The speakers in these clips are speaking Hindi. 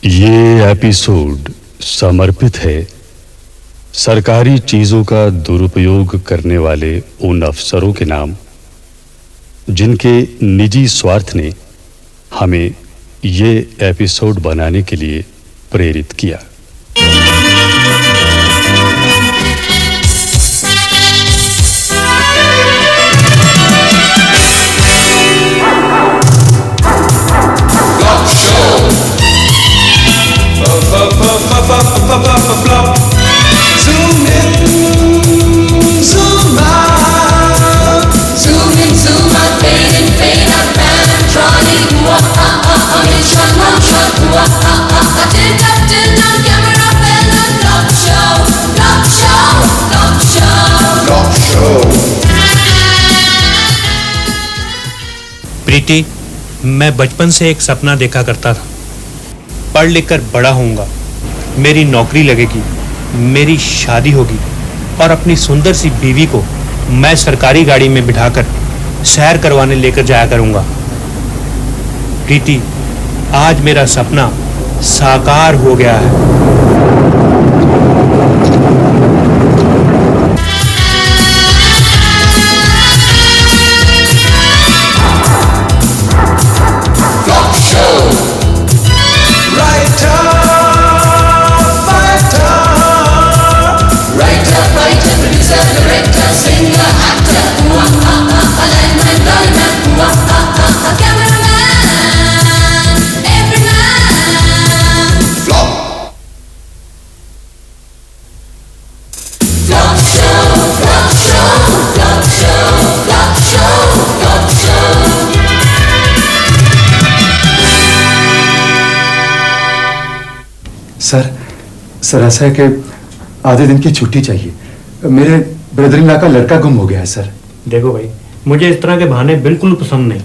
ये एपिसोड समर्पित है सरकारी चीजों का दुरुपयोग करने वाले उन अफसरों के नाम जिनके निजी स्वार्थ ने हमें ये एपिसोड बनाने के लिए प्रेरित किया। Zoom in, zoom out. Zoom in, zoom out, fade in, fade out, Mantronic, Mission, Tilt-up, camera, fella, Rock show, Rock show, Rock show, Rock show. प्रीति, मैं बचपन से एक सपना देखा करता था। पढ़ लिख कर बड़ा होऊंगा, मेरी नौकरी लगेगी, मेरी शादी होगी और अपनी सुंदर सी बीवी को मैं सरकारी गाड़ी में बिठाकर सैर करवाने लेकर जाया करूंगा। प्रीति, आज मेरा सपना साकार हो गया है। सर ऐसा है कि आधे दिन की छुट्टी चाहिए। मेरे ब्रदर इन लॉ का लड़का गुम हो गया है सर। देखो भाई, मुझे इस तरह के बहाने बिल्कुल पसंद नहीं।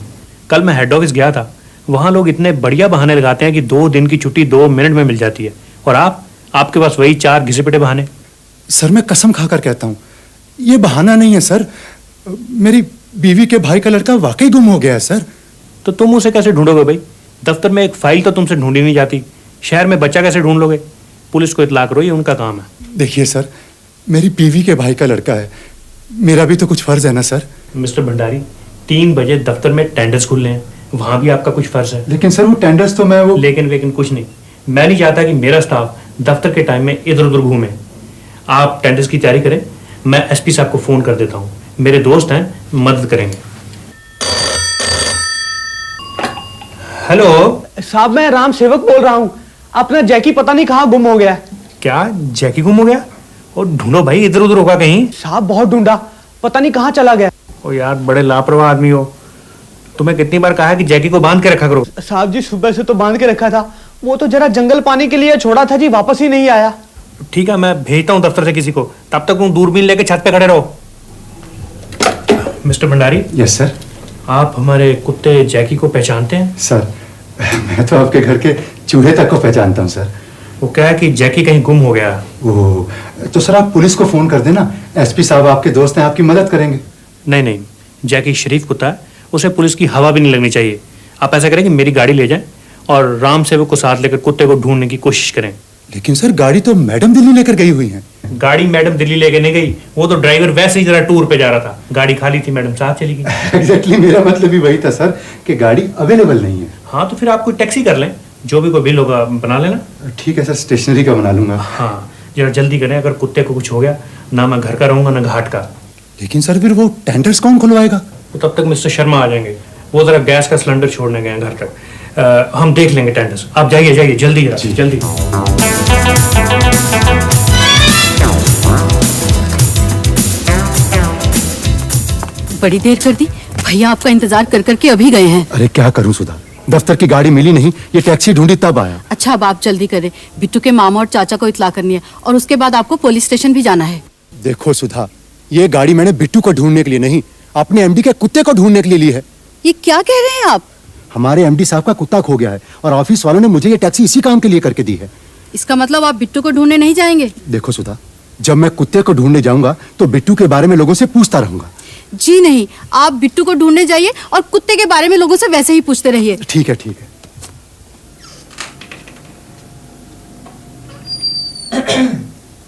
कल मैं हेड ऑफिस गया था, वहाँ लोग इतने बढ़िया बहाने लगाते हैं कि 2 दिन की छुट्टी 2 मिनट में मिल जाती है, और आपके पास वही 4 घिसे पिटे बहाने। सर मैं कसम खाकर कहता हूँ, ये बहाना नहीं है सर। मेरी बीवी के भाई का लड़का वाकई गुम हो गया है सर। तो तुम उसे कैसे ढूंढोगे भाई? दफ्तर में एक फाइल तो तुमसे ढूंढी नहीं जाती, शहर में बच्चा कैसे ढूंढ लोगे? पुलिस को इतला करो, ये उनका काम है। देखिए सर, मेरी बीवी के भाई का लड़का है, मेरा भी तो कुछ फर्ज है ना सर। मिस्टर भंडारी, 3 बजे दफ्तर में टेंडर्स खुलने हैं, वहां भी आपका कुछ फर्ज है। लेकिन सर वो टेंडर्स तो मैं वो लेकिन कुछ नहीं। मैं नहीं चाहता कि मेरा स्टाफ दफ्तर के टाइम में इधर उधर घूमे। आप टेंडर्स की तैयारी करें, मैं एसपी साहब को फोन कर देता हूँ, मेरे दोस्त हैं, मदद करेंगे। हेलो साहब, मैं राम सेवक बोल रहा हूँ। अपना जैकी पता नहीं कहाँ गुम हो गया है। क्या जैकी गुम हो गया? और ढूंढो भाई, इधर उधर होगा कहीं। साहब बहुत ढूंढा, पता नहीं कहाँ चला गया। ओ यार, बड़े लापरवाह आदमी हो। तुम्हें कितनी बार कहा है कि जैकी को बांध के रखा करो। साहब जी, सुबह से तो बांध के रखा था, वो तो जरा जंगल पानी के लिए छोड़ा था जी, वापस ही नहीं आया। ठीक है, मैं भेजता हूँ दफ्तर से किसी को, तब तक तुम दूरबीन लेके छत पे खड़े रहो। मिस्टर भंडारी। Yes sir. आप हमारे कुत्ते जैकी को पहचानते हैं? सर मैं तो आपके घर के चूहे तक को पहचानता हूँ सर। वो क्या है कि जैकी कहीं गुम हो गया। ओह, तो सर आप पुलिस को फोन कर देना, एसपी साहब आपके दोस्त हैं, आपकी मदद करेंगे। नहीं, जैकी शरीफ कुत्ता है, उसे पुलिस की हवा भी नहीं लगनी चाहिए। आप ऐसा करें कि मेरी गाड़ी ले जाएं और राम सेवक को साथ लेकर कुत्ते को ढूंढने की कोशिश करें। लेकिन सर गाड़ी तो मैडम दिल्ली लेकर गई हुई है। गाड़ी मैडम दिल्ली लेके नहीं गई, वो तो ड्राइवर वैसे ही जरा टूर पे जा रहा था, गाड़ी खाली थी, मैडम साथ चली गई। एग्जैक्टली मेरा मतलब भी वही था सर कि गाड़ी अवेलेबल नहीं है। हाँ, तो फिर आप कोई टैक्सी कर लें, जो भी कोई बिल होगा बना लेना। ठीक है सर, स्टेशनरी का बना लूंगा। हाँ, जरा जल्दी करें, अगर कुत्ते को कुछ हो गया, ना मैं घर का रहूंगा ना घाट का। लेकिन सर फिर वो टेंडर्स कौन खुलवाएगा? तो तब तक मिस्टर शर्मा आ जाएंगे, वो जरा गैस का सिलेंडर छोड़ने गए हैं घर तक। हम देख लेंगे टेंडर्स। आप जाइए जल्दी जल्दी। बड़ी देर कर दी, भैया आपका इंतजार कर करके अभी गए हैं। अरे क्या करूं सुधा, दफ्तर की गाड़ी मिली नहीं, ये टैक्सी ढूंढी तब आया। अच्छा, अब आप जल्दी करें, बिट्टू के मामा और चाचा को इत्तला करनी है, और उसके बाद आपको पुलिस स्टेशन भी जाना है। देखो सुधा, ये गाड़ी मैंने बिट्टू को ढूंढने के लिए नहीं, अपने एमडी के कुत्ते को ढूंढने के लिए ली है। ये क्या कह रहे हैं आप? हमारे एमडी साहब का कुत्ता खो गया है और ऑफिस वालों ने मुझे ये टैक्सी इसी काम के लिए करके दी है। इसका मतलब आप बिट्टू को ढूंढने नहीं जाएंगे? देखो सुधा, जब मैं कुत्ते को ढूंढने जाऊंगा तो बिट्टू के बारे में लोगों से पूछता रहूंगा। जी नहीं, आप बिट्टू को ढूंढने जाइए और कुत्ते के बारे में लोगों से वैसे ही पूछते रहिए। ठीक है ठीक है।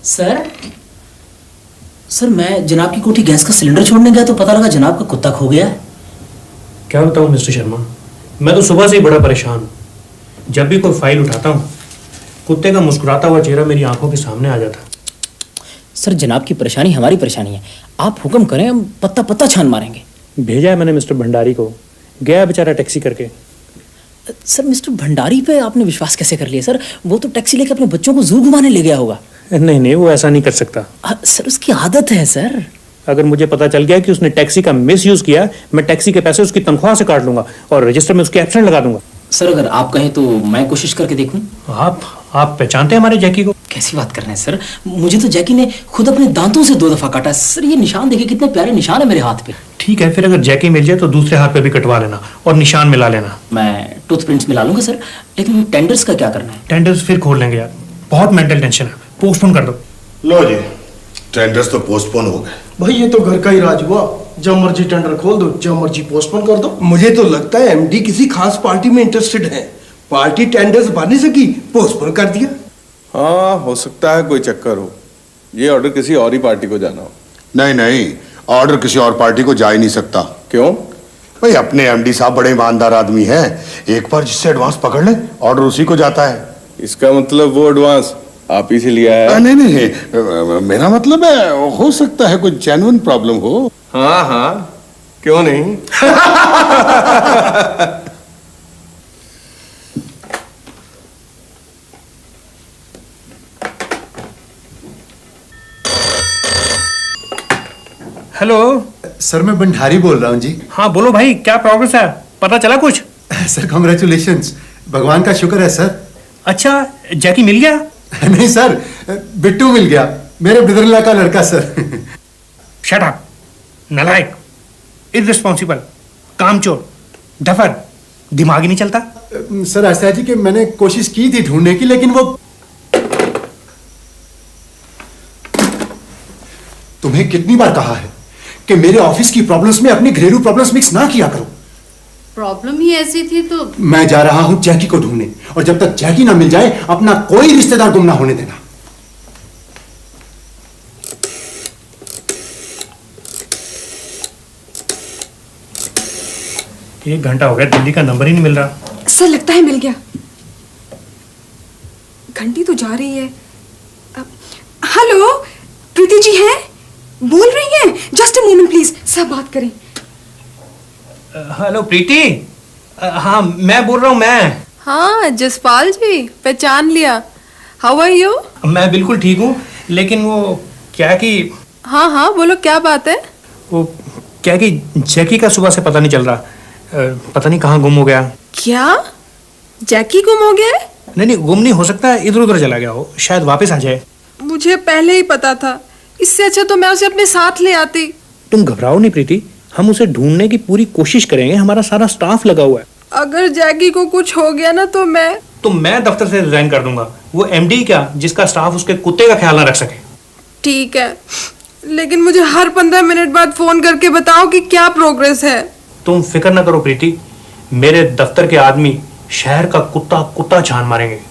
सर सर मैं जनाब की कोठी गैस का सिलेंडर छोड़ने गया तो पता लगा जनाब का कुत्ता खो गया है। क्या बताऊं मिस्टर शर्मा, मैं तो सुबह से ही बड़ा परेशान हूँ। जब भी कोई फाइल उठाता हूँ, कुत्ते का मुस्कुराता हुआ चेहरा मेरी आंखों के सामने आ जाता है। सर जनाब की परेशानी हमारी परेशानी है, आप हुक्म करें हम पत्ता पत्ता छान मारेंगे। भेजा है मैंने मिस्टर भंडारी को, गया बेचारा टैक्सी करके। सर मिस्टर भंडारी पे आपने विश्वास कैसे कर लिया सर? वो तो टैक्सी लेके अपने बच्चों को जू घुमाने ले गया होगा। नहीं, वो ऐसा नहीं कर सकता। सर उसकी आदत है सर। अगर मुझे पता चल गया कि उसने टैक्सी का मिसयूज किया, मैं टैक्सी के पैसे उसकी तनख्वाह से काट लूंगा और रजिस्टर में उसकी एब्सेंट लगा दूंगा। सर अगर आप कहें तो मैं कोशिश करके देखूं। आप पहचानते हैं हमारे जैकी को? कैसी बात कर रहे हैं सर, मुझे तो जैकी ने खुद अपने दांतों से 2 दफा काटा। सर ये निशान देखिए, कितने प्यारे निशान है मेरे हाथ पे। ठीक है, फिर अगर जैकी मिल जाए तो दूसरे हाथ पे भी कटवा लेना और निशान मिला लेना। मैं टूथप्रिंट्स मिला लूंगा सर, लेकिन टेंडर्स का क्या करना है? टेंडर्स फिर खोल लेंगे यार, बहुत मेंटल टेंशन है, पोस्टपोन कर दो। लो जी, टेंडर्स तो पोस्टपोन हो गए। भाई ये तो घर का ही राज हुआ, जब मर्जी टेंडर खोल दो, जब मर्जी पोस्टपोन कर दो। मुझे तो लगता है एमडी किसी खास पार्टी में इंटरेस्टेड है, पार्टी टेंडर्स भर नहीं सकी, पोस्टपोन कर दिया। हाँ हो सकता है कोई चक्कर हो, ये ऑर्डर किसी और ही पार्टी को जाना हो। नहीं, ऑर्डर किसी और पार्टी को जा ही नहीं सकता। क्यों? भाई अपने एमडी साहब बड़े ईमानदार आदमी हैं, एक बार जिससे एडवांस पकड़ ले ऑर्डर उसी को जाता है। इसका मतलब वो एडवांस आप ही से लिया है? नहीं, मेरा मतलब है हो सकता है कोई जेन्युइन प्रॉब्लम हो। हाँ क्यों नहीं। हेलो सर मैं भंडारी बोल रहा हूँ जी। हाँ बोलो भाई, क्या प्रोग्रेस है, पता चला कुछ? सर कॉन्ग्रेचुलेशंस, भगवान का शुक्र है सर। अच्छा, जैकी मिल गया? नहीं सर, बिट्टू मिल गया, मेरे ब्रदर-इन-लॉ का लड़का सर। शट अप, नालायक, इररिस्पॉन्सिबल, कामचोर, डफर, दिमाग ही नहीं चलता। सर ऐसा है जी कि मैंने कोशिश की थी ढूंढने की, लेकिन वो तुम्हें कितनी बार कहा है कि मेरे ऑफिस की प्रॉब्लम्स में अपनी घरेलू प्रॉब्लम्स मिक्स ना किया करो। प्रॉब्लम ही ऐसी थी तो मैं जा रहा हूं जैकी को ढूंढने, और जब तक जैकी ना मिल जाए अपना कोई रिश्तेदार गुम ना होने देना। एक घंटा हो गया, दिल्ली का नंबर ही नहीं मिल रहा। सर लगता है मिल गया, घंटी तो जा रही है। हेलो, प्रीति जी हैं? बोल रही हैं? जस्ट अ मोमेंट प्लीज, सब बात करें। हेलो प्रीति, हाँ मैं बोल रहा हूँ। मैं हाँ जसपाल जी, पहचान लिया। How are you? मैं बिल्कुल ठीक हूँ, लेकिन वो क्या कि हाँ बोलो, क्या बात है? वो क्या कि जैकी का सुबह से पता नहीं चल रहा, पता नहीं कहाँ गुम हो गया। क्या जैकी गुम हो गया? नहीं, गुम नहीं हो सकता, इधर उधर चला गया हो, शायद वापस आ जाए। मुझे पहले ही पता था, इससे अच्छा तो मैं उसे अपने साथ ले आती। तुम घबराओ नहीं प्रीति, हम उसे ढूंढने की पूरी कोशिश करेंगे, हमारा सारा स्टाफ लगा हुआ है। अगर जैकी को कुछ हो गया ना तो मैं दफ्तर से रिजाइन कर दूंगा। वो एमडी क्या, जिसका स्टाफ उसके कुत्ते का ख्याल ना रख सके। ठीक है, लेकिन मुझे हर 15 मिनट बाद फोन करके बताओ कि क्या प्रोग्रेस है। तुम फिक्र ना करो प्रीति, मेरे दफ्तर के आदमी शहर का कुत्ता कुत्ता छान मारेंगे।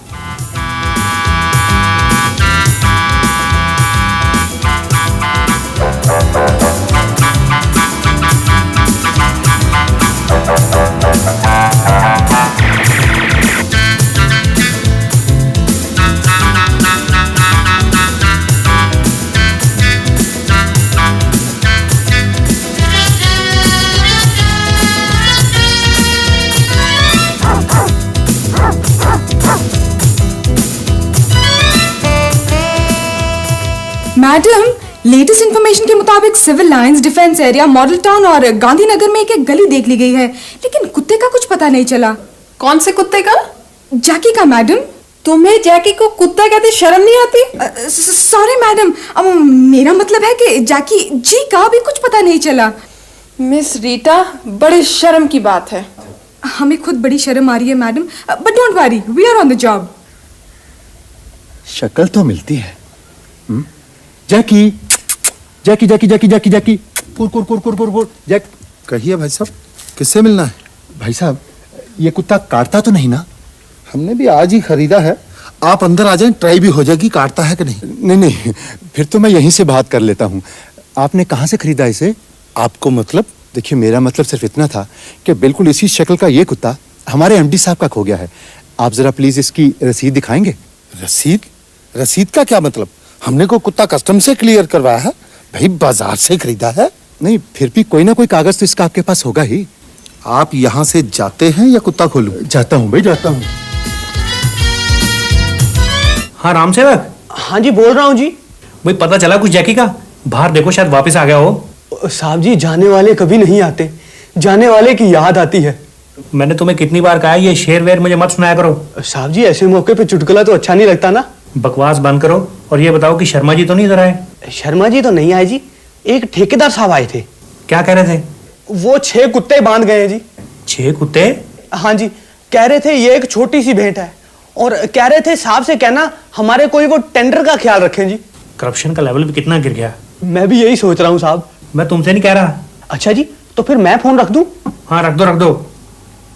मैडम, लेटेस्ट इंफॉर्मेशन के मुताबिक civil lines, defence area, model town और गांधीनगर में एक गली देख ली गई है, लेकिन कुत्ते का कुछ पता नहीं चला। कौन से कुत्ते का? जैकी का मैडम। तुम्हें जैकी को कुत्ता कहते शर्म नहीं आती? सॉरी मैडम, मेरा मतलब है कि जैकी जी का भी कुछ पता नहीं चला। मिस रीटा, बड़े शर्म की बात है। हमें खुद बड़ी शर्म आ रही है madam, but don't worry, we are on the job. शक्ल तो मिलती है। जैकी जैकी जैकी जैकी जैकी जैकी कुर कुर कुर कुर कुर कुर जैक। कहिए भाई साहब, किससे मिलना है? भाई साहब, ये कुत्ता काटता तो नहीं ना? हमने भी आज ही खरीदा है, आप अंदर आ जाएं, ट्राई भी हो जाएगी काटता है कि नहीं। नहीं नहीं, फिर तो मैं यहीं से बात कर लेता हूँ। आपने कहाँ से खरीदा इसे? आपको मतलब? देखिए, मेरा मतलब सिर्फ इतना था कि बिल्कुल इसी शक्ल का ये कुत्ता हमारे एमडी साहब का खो गया है। आप जरा प्लीज इसकी रसीद दिखाएंगे? रसीद? रसीद का क्या मतलब? हमने को कुत्ता कस्टम से क्लियर करवाया है भाई, बाजार से खरीदा है। नहीं, फिर भी कोई ना कोई कागज तो इसका आपके पास होगा ही। आप यहाँ से जाते हैं या कुत्ता खोलूं? जाता हूँ भाई, जाता हूँ। हाँ राम सेवक। हाँ जी, बोल रहा हूँ जी। भाई पता चला कुछ जैकी का? बाहर देखो, शायद वापस आ गया हो। साहब जी, जाने वाले कभी नहीं आते, जाने वाले की याद आती है। मैंने तुम्हें कितनी बार कहा ये शेर वेर मुझे मत सुनाया करो। साहब जी, ऐसे मौके पे चुटकुला तो अच्छा नहीं लगता ना। बकवास बंद करो और ये बताओ कि शर्मा जी तो नहीं इधर आए? शर्मा जी तो नहीं आए जी, एक ठेकेदार साहब आए थे। क्या कह रहे थे? वो 6 कुत्ते बांध गए हैं जी। 6 कुत्ते? हाँ जी, कह रहे थे ये एक छोटी सी भेंट है, और कह रहे थे साहब से कहना हमारे कोई वो टेंडर का ख्याल रखें जी। करप्शन का लेवल भी कितना गिर गया। मैं भी यही सोच रहा हूँ साहब। मैं तुमसे नहीं कह रहा। अच्छा जी, तो फिर मैं फोन रख दूं? हाँ रख दो रख दो।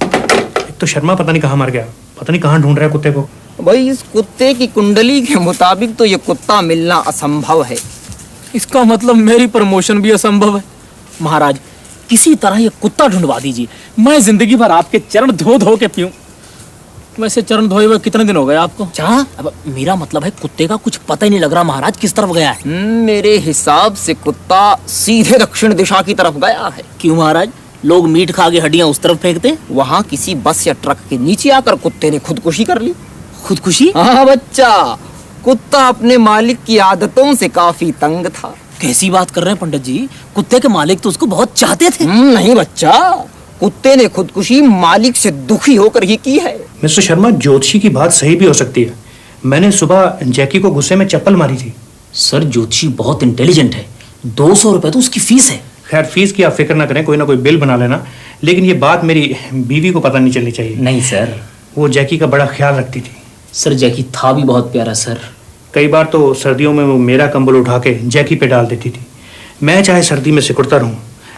एक तो शर्मा पता नहीं कहाँ मर गया, पता नहीं कहाँ ढूंढ रहा है कुत्ते को। भाई इस कुत्ते की कुंडली के मुताबिक तो ये कुत्ता मिलना असंभव है। इसका मतलब मेरी प्रमोशन भी असंभव है। महाराज, किसी तरह ये कुत्ता ढूंढवा दीजिए, मैं जिंदगी भर आपके चरण धो धो के पीऊं। वैसे चरण धोए हुए कितने दिन हो गए आपको? क्या? अब मेरा मतलब है कुत्ते का कुछ पता ही नहीं लग रहा महाराज किस तरफ गया है। मेरे हिसाब से कुत्ता सीधे दक्षिण दिशा की तरफ गया है। क्यों महाराज, लोग मीट खा के हड्डियां उस तरफ फेंकते? वहाँ किसी बस या ट्रक के नीचे आकर कुत्ते ने खुदकुशी कर ली। खुदकुशी? हाँ बच्चा, कुत्ता अपने मालिक की आदतों से काफी तंग था। कैसी बात कर रहे हैं पंडित जी? कुत्ते के मालिक तो उसको बहुत चाहते थे। नहीं बच्चा, कुत्ते ने खुदकुशी मालिक से दुखी होकर ही की है। मिस्टर शर्मा, ज्योतिषी की बात सही भी हो सकती है। मैंने सुबह जैकी को गुस्से में चप्पल मारी थी। सर, ज्योतिषी बहुत इंटेलिजेंट है, 200 रुपए तो उसकी फीस है। खैर, फीस की आप फिक्र ना करें, कोई ना कोई बिल बना लेना। लेकिन ये बात मेरी बीवी को पता नहीं चलनी चाहिए। नहीं सर, वो जैकी का बड़ा ख्याल रखती थी। सर, जैकी था भी बहुत प्यारा सर। कई बार तो सर्दियों में वो मेरा कंबल उठा के जैकी पे डाल देती थी। मैं चाहे सर्दी में सिकुड़ता रहूं,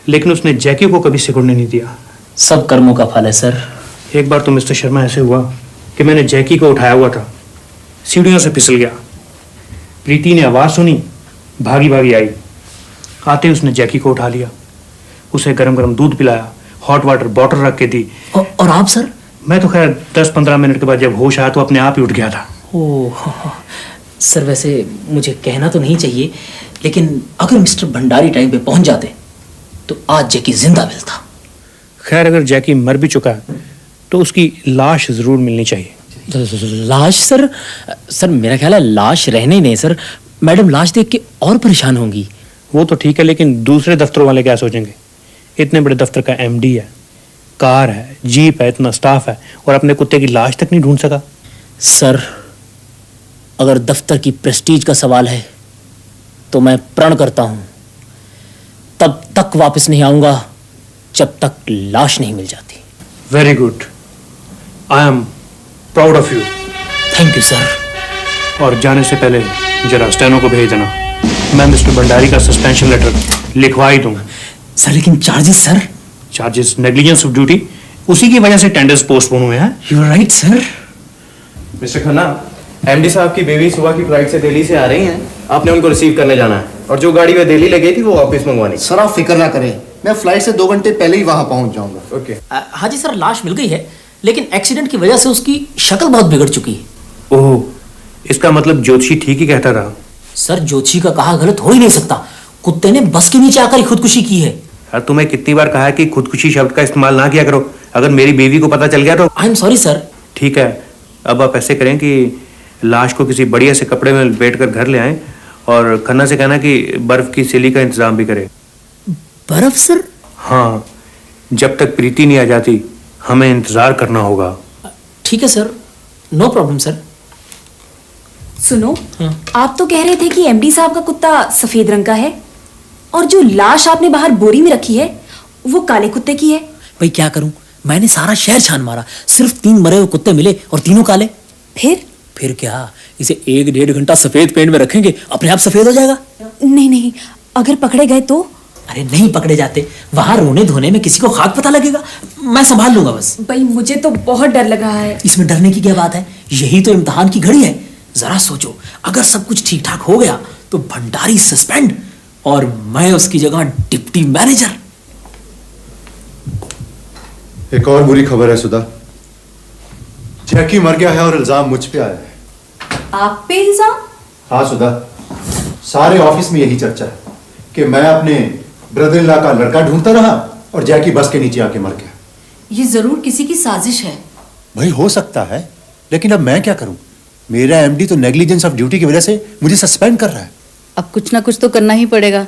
लेकिन उसने जैकी को कभी सिकुड़ने नहीं दिया। सब कर्मों का फल है सर। एक बार तो मिस्टर शर्मा ऐसे हुआ कि मैंने जैकी को उठाया हुआ था, सीढ़ियों से फिसल गया। प्रीति ने आवाज़ सुनी, भागी भागी आई। आते उसने जैकी को उठा लिया, उसे गरम गरम दूध पिलाया, हॉट वाटर बॉटल रख के दी। और आप सर? मैं तो खैर 10-15 मिनट के बाद जब होश आया तो अपने आप ही उठ गया था। ओह सर, वैसे मुझे कहना तो नहीं चाहिए, लेकिन अगर मिस्टर भंडारी टाइम पे पहुंच जाते तो आज जैकी जिंदा मिलता। खैर, अगर जैकी मर भी चुका है तो उसकी लाश जरूर मिलनी चाहिए। लाश सर? सर मेरा ख्याल है लाश रहने ही नहीं सर, मैडम लाश देख के और परेशान होंगी। वो तो ठीक है, लेकिन दूसरे दफ्तरों वाले क्या सोचेंगे? इतने बड़े दफ्तर का एमडी है, कार है, जीप है, इतना स्टाफ है, और अपने कुत्ते की लाश तक नहीं ढूंढ सका। सर, अगर दफ्तर की प्रेस्टीज का सवाल है तो मैं प्रण करता हूं तब तक वापस नहीं आऊंगा जब तक लाश नहीं मिल जाती। Very good, I am proud of you. Thank you sir. और जाने से पहले जरा स्टेनो को भेज देना, मैं मिस्टर भंडारी का सस्पेंशन लेटर लिखवा ही दूंगा। सर लेकिन charges sir? Charges negligence of duty, उसी की वजह से टेंडर्स पोस्टपोन हुए हैं। You are right sir. Mister Khanna, MD साहब की बेबी सुबह की फ्लाइट से दिल्ली से आ रही हैं, आपने उनको रिसीव करने जाना है, और जो गाड़ी में दिल्ली लगी थी वो वापस मंगवानी। सर आप फिक्र ना करें, मैं फ्लाइट से 2 घंटे पहले ही वहां पहुंच जाऊंगा। ओके। हाँ जी सर, लाश मिल गई है, लेकिन एक्सीडेंट की वजह से उसकी शक्ल बहुत बिगड़ चुकी है। ओह, इसका मतलब ज्योतिषी ठीक ही कहता रहा। सर, ज्योतिषी का कहा गलत हो ही नहीं सकता। कुत्ते ने बस के नीचे आकर ही खुदकुशी की है। तुम्हें कितनी बार कहा है कि खुदकुशी शब्द का इस्तेमाल ना किया करो, अगर मेरी बीवी को पता चल गया तो। I am sorry sir. ठीक है, अब आप ऐसे करें कि लाश को किसी बढ़िया से कपड़े में लपेट कर घर ले आएं, और खन्ना से कहना कि बर्फ की सिली का इंतजाम भी करे। बर्फ सर? हाँ, जब तक प्रीति नहीं आ जाती हमें इंतजार करना होगा। ठीक है सर, नो प्रॉब्लम सर। सुनो, आप तो कह रहे थे कि एमडी साहब का कुत्ता सफेद रंग का है, और जो लाश आपने बाहर बोरी में रखी है वो काले कुत्ते की है। भाई क्या करूं, मैंने सारा शहर छान मारा, सिर्फ 3 मरे हुए कुत्ते मिले और तीनों काले। फिर क्या, इसे 1-1.5 घंटा सफेद पेंट में रखेंगे, अपने आप सफेद हो जाएगा। नहीं नहीं, अगर पकड़े गए तो? अरे नहीं पकड़े जाते, वहां रोने धोने में किसी को खाक पता लगेगा, मैं संभाल लूंगा बस। भाई मुझे तो बहुत डर लगा है। इसमें डरने की क्या बात है, यही तो इम्तिहान की घड़ी है। जरा सोचो, अगर सब कुछ ठीक ठाक हो गया तो भंडारी सस्पेंड और मैं उसकी जगह डिप्टी मैनेजर। एक और बुरी खबर है सुधा, जैकी मर गया है और इल्जाम मुझ पे आया है। आप पे इल्जाम? हाँ सुधा, सारे ऑफिस में यही चर्चा है कि मैं अपने ब्रदर इन लॉ का लड़का ढूंढता रहा और जैकी बस के नीचे आके मर गया। ये जरूर किसी की साजिश है। भाई हो सकता है, लेकिन अब मैं क्या करूं? मेरा एमडी तो नेग्लिजेंस ऑफ ड्यूटी की वजह से मुझे सस्पेंड कर रहा है। अब कुछ ना कुछ तो करना ही पड़ेगा।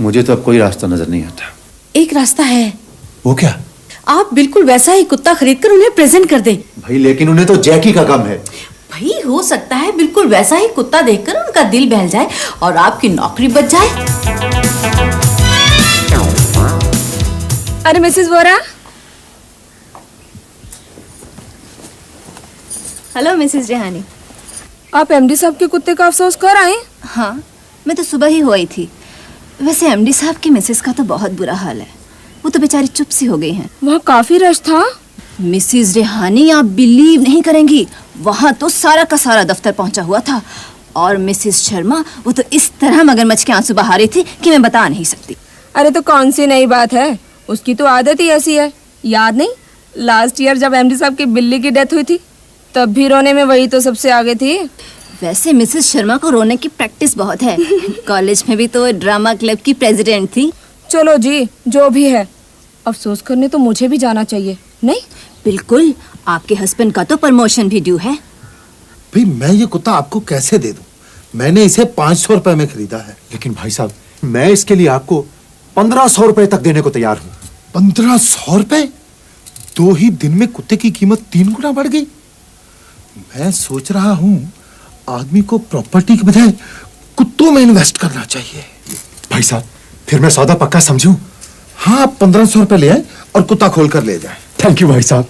मुझे तो अब कोई रास्ता नजर नहीं आता। एक रास्ता है। वो क्या? आप बिल्कुल वैसा ही कुत्ता खरीदकर उन्हें प्रेजेंट कर दें। भाई लेकिन उन्हें तो जैकी का गम है। भाई हो सकता है बिल्कुल वैसा ही कुत्ता देखकर उनका दिल बहल जाए और आपकी नौकरी बच जाए। अरे missus Vora. Hello missus Rehani. आप एमडी साहब के कुत्ते का अफसोस कर आए? हाँ, मैं तो सुबह ही हो आई थी। वैसे एमडी साहब की मिसेस का तो बहुत बुरा हाल है, वो तो बेचारी चुप सी हो गई हैं। वहाँ काफी रश था। मिसेस रेहानी, आप बिलीव नहीं करेंगी, वहाँ तो सारा का सारा दफ्तर पहुँचा हुआ था और मिसेस शर्मा वो तो इस तरह मगरमच्छ के आंसू बहा रही थी कि मैं बता नहीं सकती। अरे तो कौन सी नई बात है, उसकी तो आदत ही ऐसी है। याद नहीं, लास्ट ईयर जब एमडी साहब की बिल्ली की डेथ हुई थी तब भी रोने में वही तो सबसे आगे थी। वैसे मिसेस शर्मा को रोने की प्रैक्टिस बहुत है। कॉलेज में भी तो ड्रामा क्लब की प्रेसिडेंट थी। चलो जी, जो भी है, अफसोस करने तो मुझे भी जाना चाहिए। नहीं? बिल्कुल, आपके हस्बैंड का तो प्रमोशन भी ड्यू है। भाई मैं ये कुत्ता आपको कैसे दे दूं? मैंने इसे 500 रुपए में खरीदा है। लेकिन भाई साहब, मैं इसके लिए आपको 1500 रुपए तक देने को तैयार हूँ। 1500 रुपए? 2 ही दिन में कुत्ते की कीमत 3 गुना बढ़ गई। मैं सोच रहा हूँ आदमी को प्रॉपर्टी के बजाय कुत्तों में इन्वेस्ट करना चाहिए। भाई साहब, फिर मैं सौदा पक्का समझूं? हाँ, आप 1500 रुपए ले आए और कुत्ता खोल कर ले जाए। थैंक यू भाई साहब।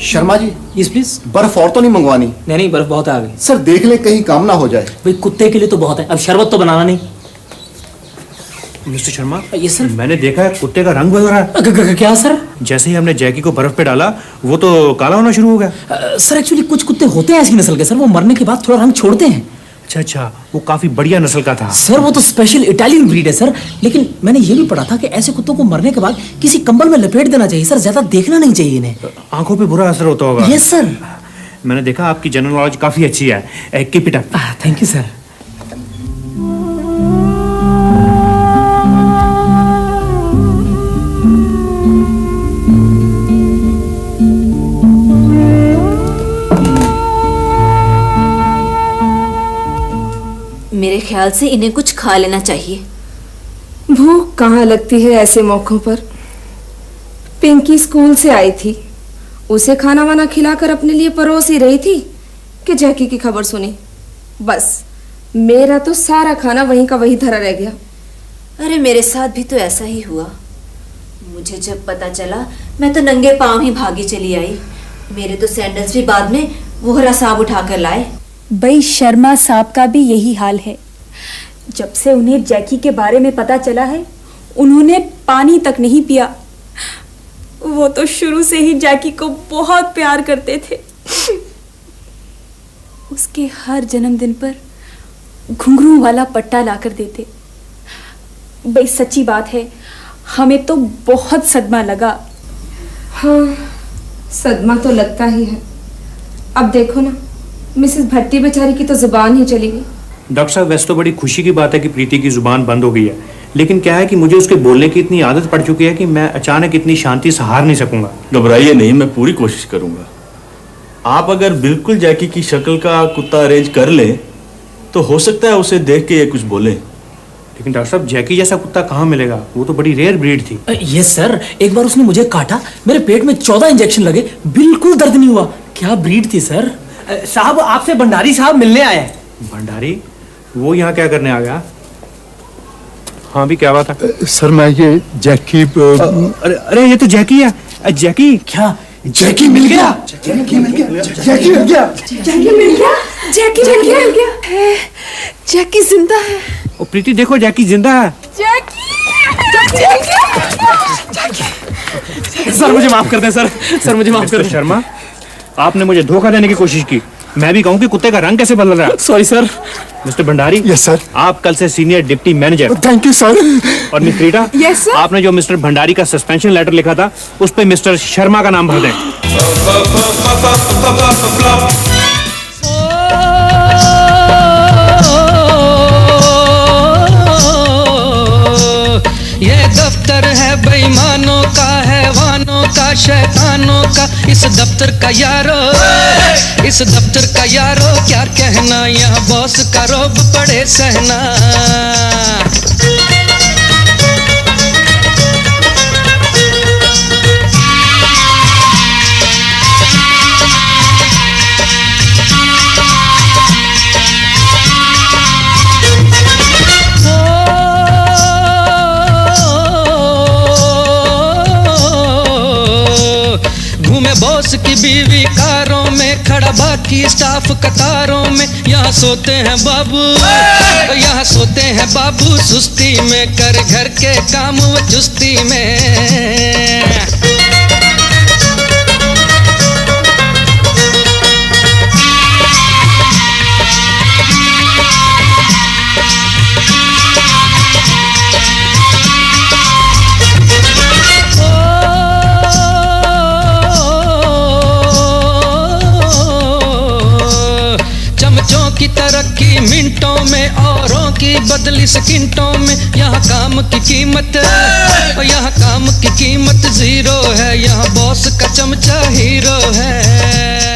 Sharma ji, yes please. बर्फ और तो नहीं मंगवानी? नहीं, बर्फ बहुत आ गई। सर देख ले कहीं काम ना हो जाए। भाई कुत्ते के लिए तो बहुत है, अब शरबत तो बनाना नहीं। मिस्टर शर्मा, ये सर मैंने देखा है कुत्ते का रंग बदल रहा है। क्या सर? जैसे ही हमने जैकी को बर्फ पे डाला वो तो काला होना शुरू हो गया। सर एक्चुअली कुछ कुत्ते होते हैं ऐसी नस्ल के सर, वो मरने के बाद थोड़ा रंग छोड़ते हैं। अच्छा, वो काफी बढ़िया नस्ल का था। सर वो तो स्पेशल इटालियन ब्रीड है सर, लेकिन मैंने ये भी पढ़ा था कि ऐसे कुत्तों को मरने के बाद किसी कंबल में लपेट देना चाहिए सर, ज्यादा देखना नहीं चाहिए इन्हें। आंखों पे बुरा असर होता होगा। Yes sir. मैंने देखा आपकी जनरल नॉलेज काफी अच्छी है। Keep it up. Thank you sir. मेरे ख्याल से इन्हें कुछ खा लेना चाहिए। भूख कहाँ लगती है ऐसे मौकों पर। पिंकी स्कूल से आई थी, उसे खाना वाना खिलाकर अपने लिए परोस ही रही थी कि जैकी की खबर सुनी। बस मेरा तो सारा खाना वहीं का वहीं धरा रह गया। अरे मेरे साथ भी तो ऐसा ही हुआ। मुझे जब पता चला मैं तो नंगे पांव ही भागी चली आई। मेरे तो सैंडल्स भी बाद में वोहरा साहब उठाकर लाए। भाई शर्मा साहब का भी यही हाल है। जब से उन्हें जैकी के बारे में पता चला है, उन्होंने पानी तक नहीं पिया। वो तो शुरू से ही जैकी को बहुत प्यार करते थे। उसके हर जन्मदिन पर घुंघरू वाला पट्टा लाकर देते। भाई सच्ची बात है, हमें तो बहुत सदमा लगा। हाँ, सदमा तो लगता ही है। अब देखो ना, मिसेस भट्टी बेचारी की तो जुबान ही चली गई। डॉक्टर साहब, वैसे तो बड़ी खुशी की बात है कि प्रीति की जुबान बंद हो गई है, लेकिन क्या है कि मुझे उसके बोलने की इतनी आदत पड़ चुकी है कि मैं अचानक इतनी शांति से हार नहीं सकूंगा। घबराइए नहीं, मैं पूरी कोशिश करूंगा। आप अगर बिल्कुल जैकी की शक्ल का कुत्ता अरेंज कर ले तो हो सकता है उसे देख के ये कुछ बोले। लेकिन डॉक्टर साहब, जैकी जैसा कुत्ता कहाँ मिलेगा? वो तो बड़ी रेयर ब्रीड थी। यस सर, एक बार उसने मुझे काटा, मेरे पेट में 14 इंजेक्शन लगे, बिल्कुल दर्द नहीं हुआ। क्या ब्रीड थी सर। साहब, आपसे भंडारी साहब मिलने आए हैं। भंडारी? वो यहाँ क्या करने आ गया? हाँ भी, क्या बात है? सर मैं ये जैकी अरे ये तो जैकी है। जैकी? क्या जैकी मिल गया? जैकी मिल गया। जैकी मिल गया। जैकी मिल गया। जैकी जिंदा है। प्रीति देखो जैकी जिंदा है। सर मुझे माफ कर दें सर। सर मुझे माफ कर दें। शर्मा, आपने मुझे धोखा देने की कोशिश की। मैं भी कहूँ कि कुत्ते का रंग कैसे बदल रहा है। Sorry sir. Mister Bhandari. Yes sir. आप कल से senior deputy manager. Thank you sir. और मिस रीटा। Yes sir. आपने जो मिस्टर भंडारी का सस्पेंशन लेटर लिखा था उस पे मिस्टर शर्मा का नाम भर दें। ये दफ्तर है बेईमानों का, हैवानों का, शैतानों का। इस दफ्तर का यारो, इस दफ्तर का यारो क्या कहना, यहाँ बॉस का रोब पड़े सहना। बॉस की बीवी कारों में, खड़ा बाकी स्टाफ कतारों में। यहाँ सोते हैं बाबू, यहाँ सोते हैं बाबू सुस्ती में, कर घर के काम वो चुस्ती में। की तरक्की मिनटों में, औरों की बदली सेकंडों में। यहाँ काम की कीमत, यहाँ काम की कीमत जीरो है, यहाँ बॉस का चमचा हीरो है।